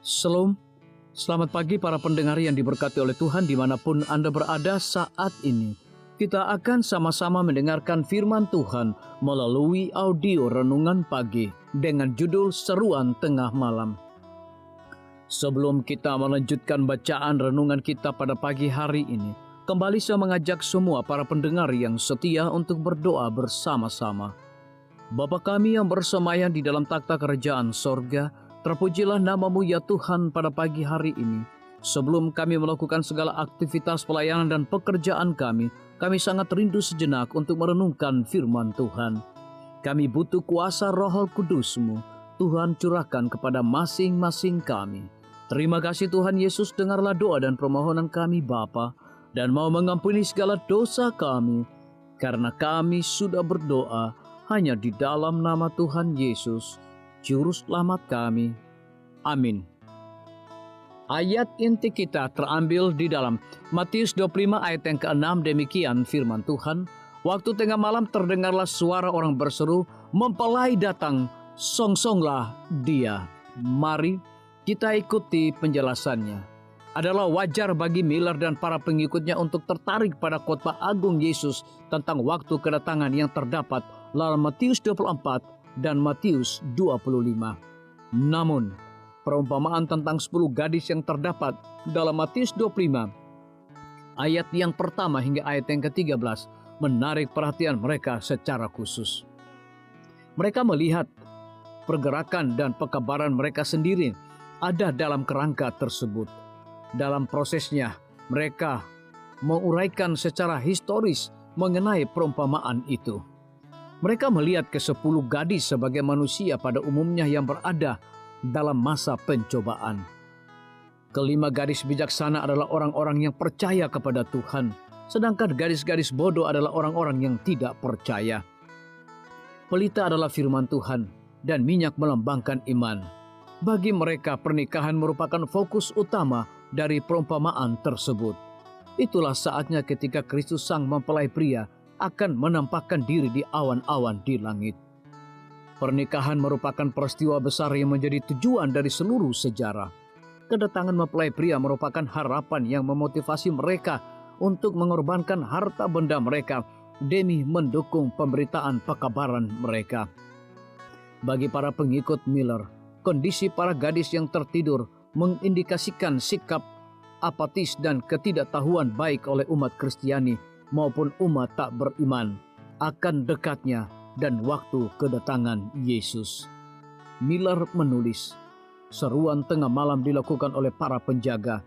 Shalom, selamat pagi para pendengar yang diberkati oleh Tuhan dimanapun Anda berada saat ini. Kita akan sama-sama mendengarkan firman Tuhan melalui audio renungan pagi dengan judul Seruan Tengah Malam. Sebelum kita melanjutkan bacaan renungan kita pada pagi hari ini, kembali saya mengajak semua para pendengar yang setia untuk berdoa bersama-sama. Bapa kami yang bersemayam di dalam takhta kerajaan sorga, terpujilah nama-Mu ya Tuhan pada pagi hari ini. Sebelum kami melakukan segala aktivitas pelayanan dan pekerjaan kami sangat rindu sejenak untuk merenungkan firman Tuhan. Kami butuh kuasa Roh Kudus-Mu. Tuhan curahkan kepada masing-masing kami. Terima kasih Tuhan Yesus, dengarlah doa dan permohonan kami Bapa, dan mau mengampuni segala dosa kami, karena kami sudah berdoa hanya di dalam nama Tuhan Yesus, Juru Selamat kami. Amin. Ayat inti kita terambil di dalam Matius 25 ayat yang ke-6, demikian firman Tuhan. Waktu tengah malam terdengarlah suara orang berseru, mempelai datang, songsonglah dia. Mari kita ikuti penjelasannya. Adalah wajar bagi Miller dan para pengikutnya untuk tertarik pada khotbah agung Yesus tentang waktu kedatangan yang terdapat dalam Matius 24 dan Matius 25. Namun, perumpamaan tentang 10 gadis yang terdapat dalam Matius 25, ayat yang pertama hingga ayat yang ke-13, menarik perhatian mereka secara khusus. Mereka melihat pergerakan dan pekabaran mereka sendiri ada dalam kerangka tersebut. Dalam prosesnya, mereka menguraikan secara historis mengenai perumpamaan itu. Mereka melihat ke-10 gadis sebagai manusia pada umumnya yang berada dalam masa pencobaan. Kelima gadis bijaksana adalah orang-orang yang percaya kepada Tuhan, sedangkan gadis-gadis bodoh adalah orang-orang yang tidak percaya. Pelita adalah firman Tuhan, dan minyak melambangkan iman. Bagi mereka, pernikahan merupakan fokus utama dari perumpamaan tersebut. Itulah saatnya ketika Kristus sang mempelai pria akan menampakkan diri di awan-awan di langit. Pernikahan merupakan peristiwa besar yang menjadi tujuan dari seluruh sejarah. Kedatangan mempelai pria merupakan harapan yang memotivasi mereka untuk mengorbankan harta benda mereka demi mendukung pemberitaan pekabaran mereka. Bagi para pengikut Miller, kondisi para gadis yang tertidur mengindikasikan sikap apatis dan ketidaktahuan baik oleh umat Kristiani maupun umat tak beriman akan dekatnya dan waktu kedatangan Yesus. Miller menulis, seruan tengah malam dilakukan oleh para penjaga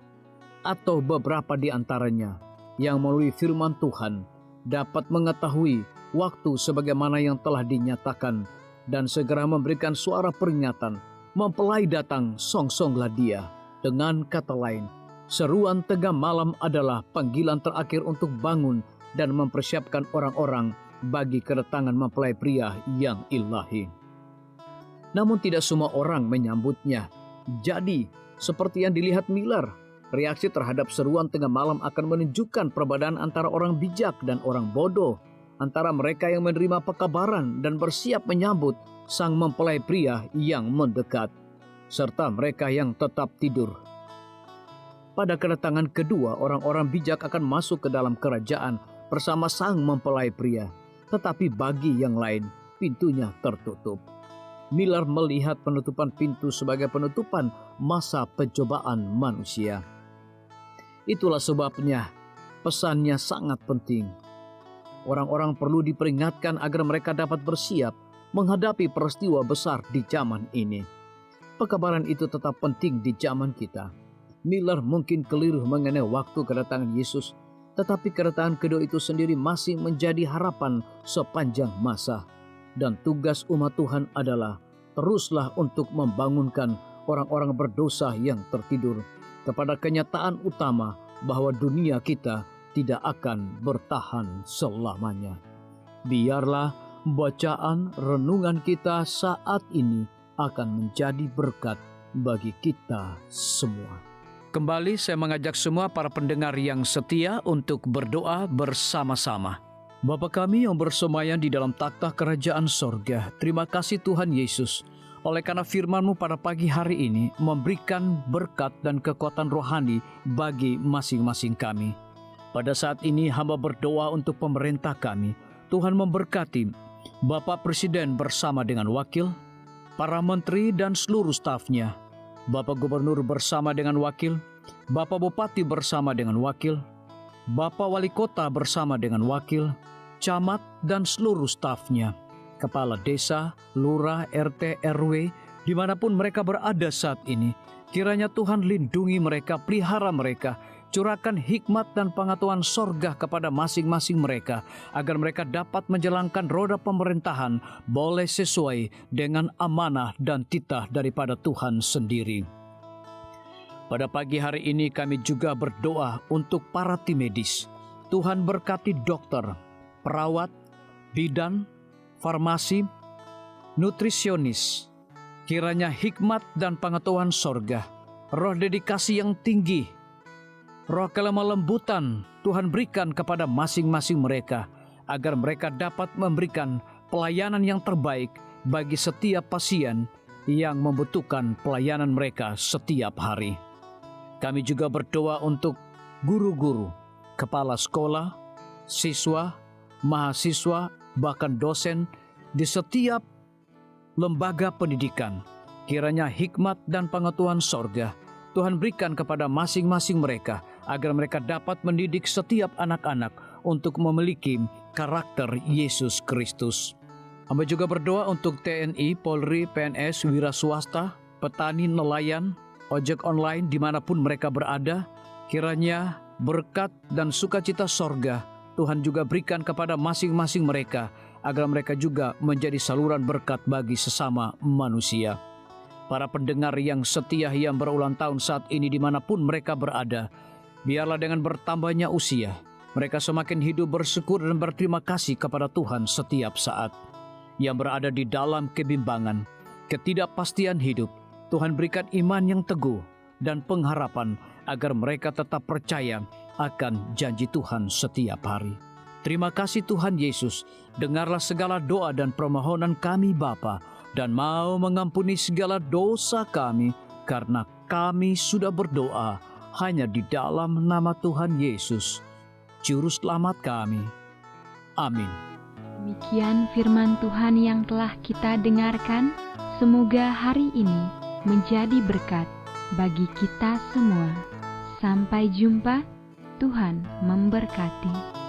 atau beberapa di antaranya yang melalui firman Tuhan dapat mengetahui waktu sebagaimana yang telah dinyatakan dan segera memberikan suara peringatan, mempelai datang, songsonglah dia. Dengan kata lain, seruan tengah malam adalah panggilan terakhir untuk bangun dan mempersiapkan orang-orang bagi kedatangan mempelai pria yang ilahi. Namun tidak semua orang menyambutnya. Jadi, seperti yang dilihat Miller, reaksi terhadap seruan tengah malam akan menunjukkan perbedaan antara orang bijak dan orang bodoh, antara mereka yang menerima pekabaran dan bersiap menyambut sang mempelai pria yang mendekat, serta mereka yang tetap tidur. Pada kedatangan kedua, orang-orang bijak akan masuk ke dalam kerajaan bersama sang mempelai pria. Tetapi bagi yang lain, pintunya tertutup. Miller melihat penutupan pintu sebagai penutupan masa pencobaan manusia. Itulah sebabnya pesannya sangat penting. Orang-orang perlu diperingatkan agar mereka dapat bersiap menghadapi peristiwa besar di zaman ini. Pekabaran itu tetap penting di zaman kita. Miller mungkin keliru mengenai waktu kedatangan Yesus, tetapi kedatangan kedua itu sendiri masih menjadi harapan sepanjang masa. Dan tugas umat Tuhan adalah teruslah untuk membangunkan orang-orang berdosa yang tertidur kepada kenyataan utama bahwa dunia kita tidak akan bertahan selamanya. Biarlah bacaan renungan kita saat ini akan menjadi berkat bagi kita semua. Kembali saya mengajak semua para pendengar yang setia untuk berdoa bersama-sama. Bapa kami yang bersemayam di dalam takhta kerajaan sorga, terima kasih Tuhan Yesus. Oleh karena firman-Mu pada pagi hari ini memberikan berkat dan kekuatan rohani bagi masing-masing kami. Pada saat ini hamba berdoa untuk pemerintah kami. Tuhan memberkati Bapak Presiden bersama dengan wakil, para menteri dan seluruh stafnya, Bapak Gubernur bersama dengan wakil, Bapak Bupati bersama dengan wakil, Bapak Wali Kota bersama dengan wakil, camat dan seluruh stafnya, kepala desa, lurah, RT, RW, dimanapun mereka berada saat ini. Kiranya Tuhan lindungi mereka, pelihara mereka, curahkan hikmat dan pengetahuan sorga kepada masing-masing mereka, agar mereka dapat menjalankan roda pemerintahan boleh sesuai dengan amanah dan titah daripada Tuhan sendiri. Pada pagi hari ini kami juga berdoa untuk para tim medis. Tuhan berkati dokter, perawat, bidan, farmasi, nutrisionis. Kiranya hikmat dan pengetahuan sorga, roh dedikasi yang tinggi, roh kelemah lembutan Tuhan berikan kepada masing-masing mereka, agar mereka dapat memberikan pelayanan yang terbaik bagi setiap pasien yang membutuhkan pelayanan mereka setiap hari. Kami juga berdoa untuk guru-guru, kepala sekolah, siswa, mahasiswa, bahkan dosen di setiap lembaga pendidikan. Kiranya hikmat dan pengetahuan sorga Tuhan berikan kepada masing-masing mereka, agar mereka dapat mendidik setiap anak-anak untuk memiliki karakter Yesus Kristus. Hamba juga berdoa untuk TNI, Polri, PNS, wira swasta, petani, nelayan, ojek online dimanapun mereka berada. Kiranya berkat dan sukacita sorga Tuhan juga berikan kepada masing-masing mereka, agar mereka juga menjadi saluran berkat bagi sesama manusia. Para pendengar yang setia yang berulang tahun saat ini dimanapun mereka berada, biarlah dengan bertambahnya usia, mereka semakin hidup bersyukur dan berterima kasih kepada Tuhan setiap saat. Yang berada di dalam kebimbangan, ketidakpastian hidup, Tuhan berikan iman yang teguh dan pengharapan, agar mereka tetap percaya akan janji Tuhan setiap hari. Terima kasih Tuhan Yesus, dengarlah segala doa dan permohonan kami Bapa, dan mau mengampuni segala dosa kami, karena kami sudah berdoa hanya di dalam nama Tuhan Yesus, Juru Selamat kami. Amin. Demikian firman Tuhan yang telah kita dengarkan. Semoga hari ini menjadi berkat bagi kita semua. Sampai jumpa, Tuhan memberkati.